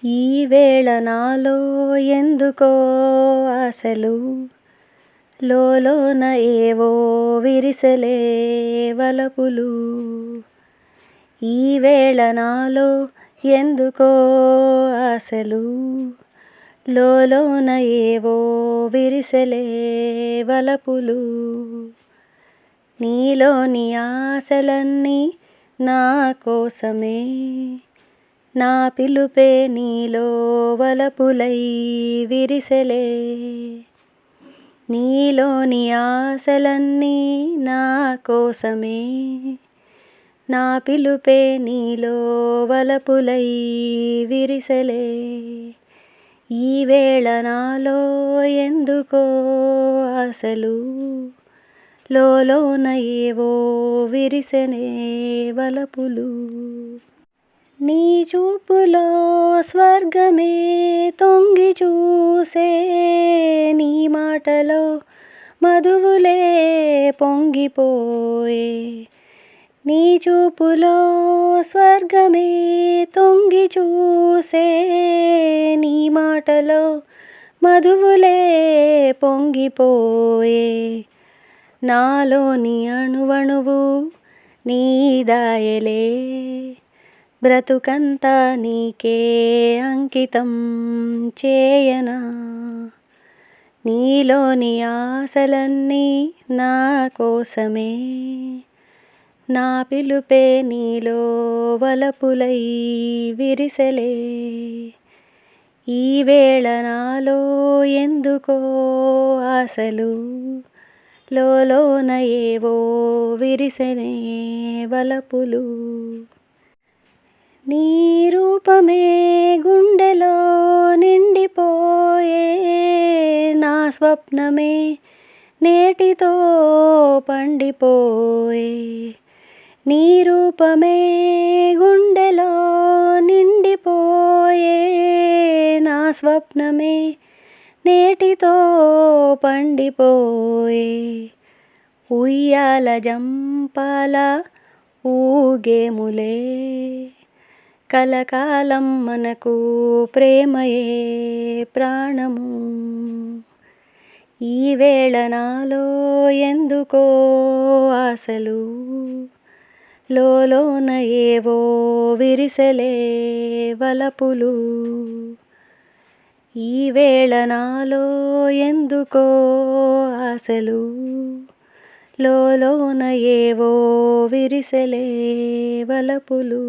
ఈ వేళ నాలో ఎందుకో ఆశలు, లోలోన ఏవో విరిసెలే వలపులు. ఈ వేళ నాలో ఎందుకో ఆశలు, లోలోన ఏవో విరిసెలే వలపులు. నీలోని ఆశలన్నీ నా కోసమే, నా పిలుపే నీలో వలపులై విరిసెలే. నీలోని ఆశలన్నీ నా కోసమే, నా పిలుపే నీలో వలపులై విరిసెలే. ఈ వేళ నాలో ఎందుకో ఆశలు, లోలోన ఏవో విరిసెనే వలపులు. నీ చూపులో స్వర్గమే తొంగి చూసే, నీ మాటలో మధువులే పొంగిపోయే. నీ చూపులో స్వర్గమే తొంగి చూసే, నీ మాటలో మధువులే పొంగిపోయే. నాలోని అణువణువు నీ దాయలే, బ్రతుకంతా నీకే అంకితం చేయనా. నీలోని ఆశలన్నీ నా కోసమే, నా పిలుపే నీలో వలపులై విరిసెలే. ఈ వేళ నాలో ఎందుకో ఆశలు, లోలోన ఏవో విరిసెనే వలపులు. నీ రూపమే గుండెలో నిండిపోయే, నా స్వప్నమే నేటితో పండిపోయే. నీ రూపమే గుండెలో నిండిపోయే, నా స్వప్నమే నేటితో పండిపోయే. ఉయ్యాల జంపాల ఊగేములే, కలకాలం మనకు ప్రేమయే ప్రాణము. ఈ వేళ నాలో ఎందుకో ఆశలు, లోలోన ఏవో విరిసెలే వలపులు. ఈ వేళ నాలో ఎందుకో ఆశలు, లోలోన ఏవో విరిసెలే వలపులు.